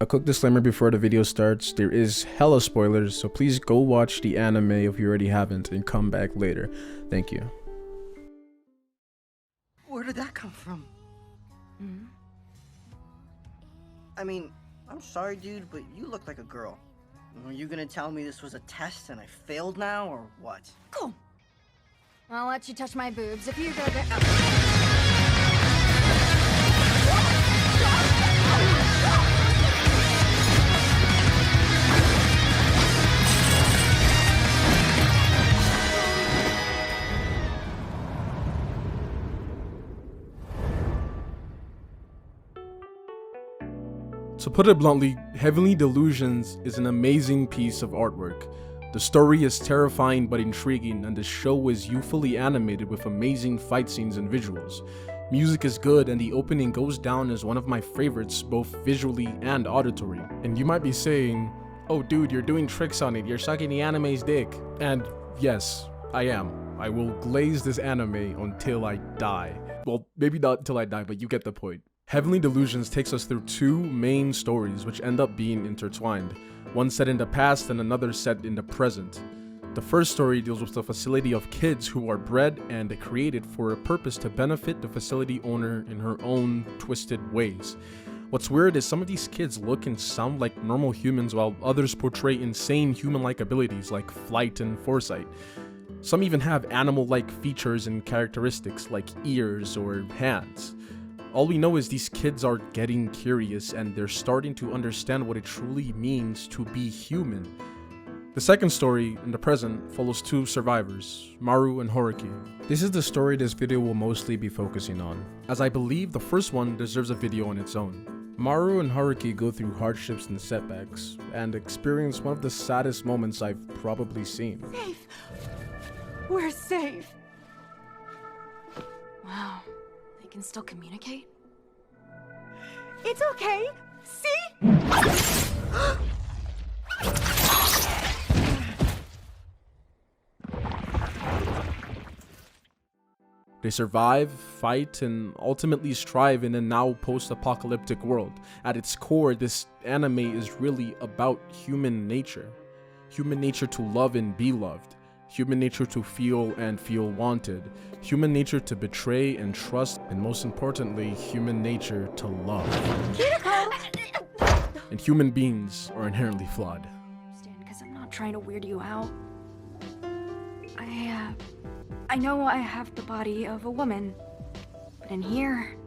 A quick disclaimer before the video starts, there is hella spoilers, so please go watch the anime if you already haven't and come back later. Thank you. Where did that come from? I mean, I'm sorry, dude, but you look like a girl. Are you gonna tell me this was a test and I failed now, or what? Cool. I'll let you touch my boobs if you go there. To put it bluntly, Heavenly Delusions is an amazing piece of artwork. The story is terrifying but intriguing, and the show is youthfully animated with amazing fight scenes and visuals. Music is good, and the opening goes down as one of my favorites, both visually and auditory. And you might be saying, oh dude, you're doing tricks on it, you're sucking the anime's dick. And yes, I am. I will glaze this anime until I die. Well, maybe not until I die, but you get the point. Heavenly Delusions takes us through two main stories which end up being intertwined, one set in the past and another set in the present. The first story deals with the facility of kids who are bred and created for a purpose to benefit the facility owner in her own twisted ways. What's weird is some of these kids look and sound like normal humans while others portray insane human-like abilities like flight and foresight. Some even have animal-like features and characteristics like ears or hands. All we know is these kids are getting curious and they're starting to understand what it truly means to be human. The second story, in the present, follows two survivors, Maru and Haruki. This is the story this video will mostly be focusing on, as I believe the first one deserves a video on its own. Maru and Haruki go through hardships and setbacks, and experience one of the saddest moments I've probably seen. Safe. We're safe. Wow. They can still communicate? It's okay. See? They survive, fight, and ultimately strive in a now post-apocalyptic world. At its core, this anime is really about human nature. Human nature to love and be loved. Human nature to feel and feel wanted. Human nature to betray and trust. And most importantly, human nature to love. And human beings are inherently flawed. Because I'm not trying to weird you out. I know I have the body of a woman, but in here,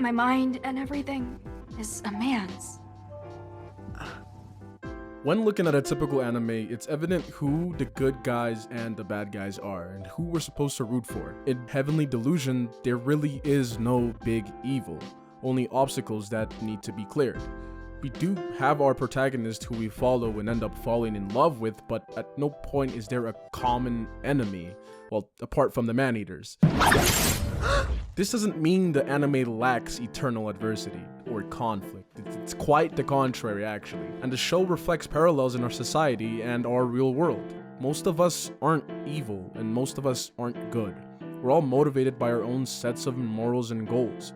my mind and everything is a man's. When looking at a typical anime, it's evident who the good guys and the bad guys are, and who we're supposed to root for. In Heavenly Delusion, there really is no big evil, only obstacles that need to be cleared. We do have our protagonist who we follow and end up falling in love with, but at no point is there a common enemy. Well, apart from the man-eaters. This doesn't mean the anime lacks eternal adversity or conflict. It's quite the contrary, actually. And the show reflects parallels in our society and our real world. Most of us aren't evil, and most of us aren't good. We're all motivated by our own sets of morals and goals.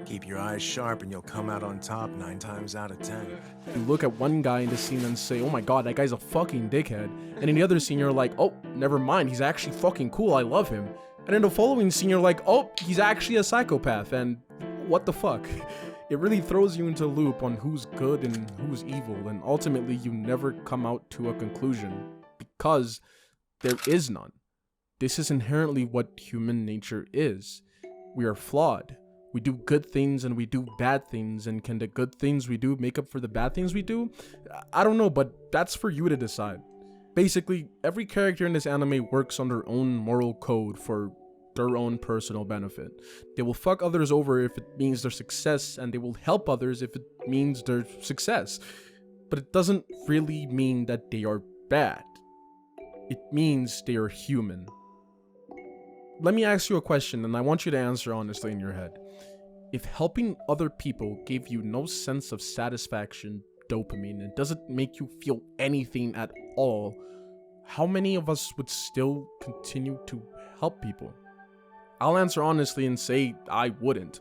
Keep your eyes sharp and you'll come out on top 9 times out of 10. You look at one guy in the scene and say, oh my god, that guy's a fucking dickhead. And in the other scene, you're like, oh, never mind, he's actually fucking cool, I love him. And in the following scene, you're like, oh, he's actually a psychopath, and what the fuck? It really throws you into a loop on who's good and who's evil, and ultimately you never come out to a conclusion, because there is none. This is inherently what human nature is. We are flawed. We do good things and we do bad things, and can the good things we do make up for the bad things we do? I don't know, but that's for you to decide. Basically, every character in this anime works on their own moral code for their own personal benefit. They will fuck others over if it means their success, and they will help others if it means their success. But it doesn't really mean that they are bad. It means they are human. Let me ask you a question, and I want you to answer honestly in your head. If helping other people gave you no sense of satisfaction, dopamine, and doesn't make you feel anything at all, how many of us would still continue to help people? I'll answer honestly and say I wouldn't.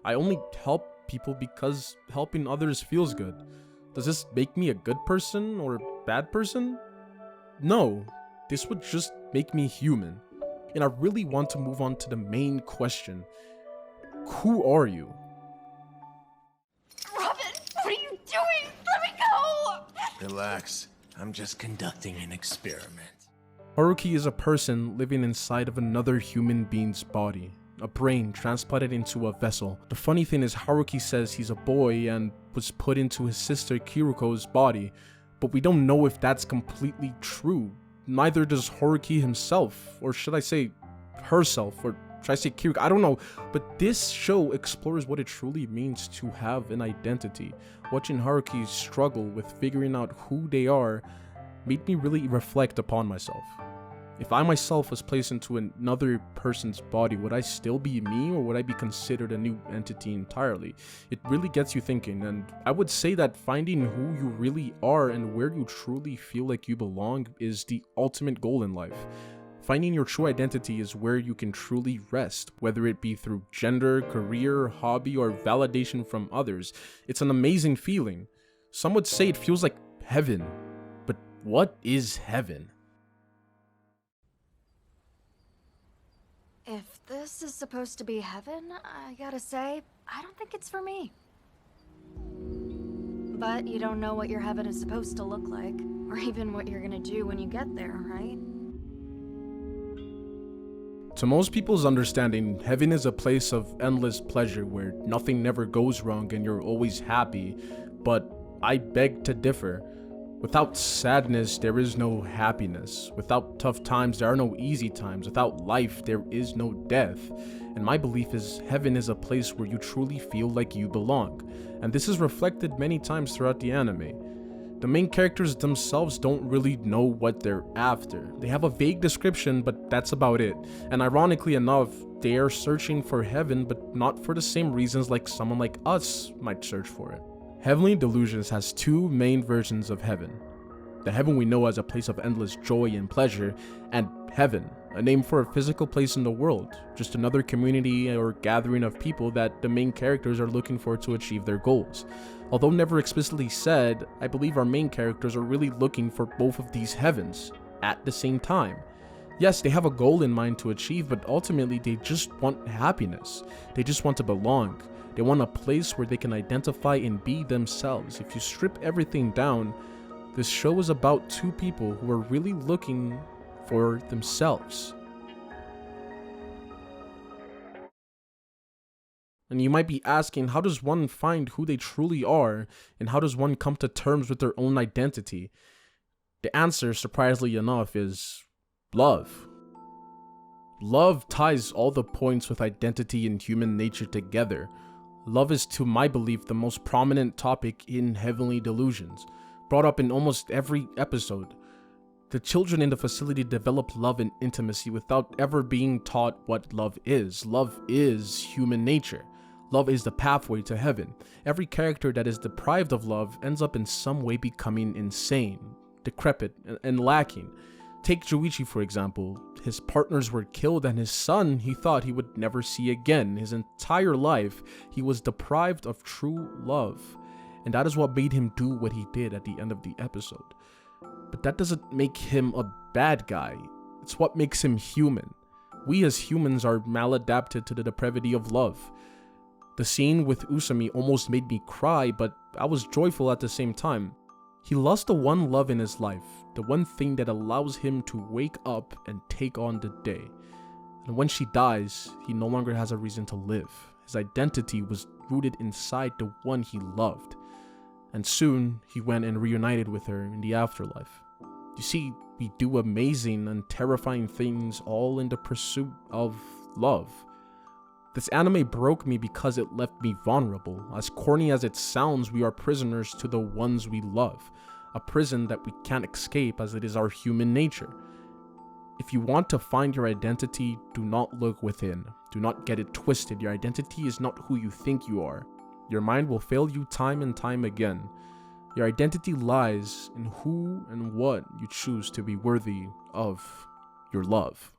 I only help people because helping others feels good. Does this make me a good person or a bad person? No, this would just make me human. And I really want to move on to the main question. Who are you? Robin, what are you doing? Let me go! Relax. I'm just conducting an experiment. Haruki is a person living inside of another human being's body. A brain transplanted into a vessel. The funny thing is Haruki says he's a boy and was put into his sister Kiruko's body, but we don't know if that's completely true. Neither does Haruki himself, or should I say herself, or should I say Kiruko? I don't know, but this show explores what it truly means to have an identity. Watching Haruki struggle with figuring out who they are made me really reflect upon myself. If I myself was placed into another person's body, would I still be me, or would I be considered a new entity entirely? It really gets you thinking, and I would say that finding who you really are and where you truly feel like you belong is the ultimate goal in life. Finding your true identity is where you can truly rest, whether it be through gender, career, hobby, or validation from others. It's an amazing feeling. Some would say it feels like heaven, but what is heaven? If this is supposed to be heaven, I gotta say, I don't think it's for me. But you don't know what your heaven is supposed to look like, or even what you're gonna do when you get there, right? To most people's understanding, heaven is a place of endless pleasure where nothing never goes wrong and you're always happy, but I beg to differ. Without sadness, there is no happiness. Without tough times, there are no easy times. Without life, there is no death. And my belief is heaven is a place where you truly feel like you belong. And this is reflected many times throughout the anime. The main characters themselves don't really know what they're after. They have a vague description, but that's about it. And ironically enough, they are searching for heaven, but not for the same reasons like someone like us might search for it. Heavenly Delusions has two main versions of heaven. The heaven we know as a place of endless joy and pleasure, and heaven, a name for a physical place in the world, just another community or gathering of people that the main characters are looking for to achieve their goals. Although never explicitly said, I believe our main characters are really looking for both of these heavens at the same time. Yes, they have a goal in mind to achieve, but ultimately they just want happiness. They just want to belong. They want a place where they can identify and be themselves. If you strip everything down, this show is about two people who are really looking for themselves. And you might be asking, how does one find who they truly are, and how does one come to terms with their own identity? The answer, surprisingly enough, is love. Love ties all the points with identity and human nature together. Love is, to my belief, the most prominent topic in Heavenly Delusions, brought up in almost every episode. The children in the facility develop love and intimacy without ever being taught what love is. Love is human nature. Love is the pathway to heaven. Every character that is deprived of love ends up in some way becoming insane, decrepit, and lacking. Take Joichi, for example. His partners were killed, and his son he thought he would never see again. His entire life, he was deprived of true love. And that is what made him do what he did at the end of the episode. But that doesn't make him a bad guy. It's what makes him human. We as humans are maladapted to the depravity of love. The scene with Usami almost made me cry, but I was joyful at the same time. He lost the one love in his life, the one thing that allows him to wake up and take on the day. And when she dies, he no longer has a reason to live. His identity was rooted inside the one he loved. And soon, he went and reunited with her in the afterlife. You see, we do amazing and terrifying things all in the pursuit of love. This anime broke me because it left me vulnerable. As corny as it sounds, we are prisoners to the ones we love. A prison that we can't escape as it is our human nature. If you want to find your identity, do not look within. Do not get it twisted. Your identity is not who you think you are. Your mind will fail you time and time again. Your identity lies in who and what you choose to be worthy of your love.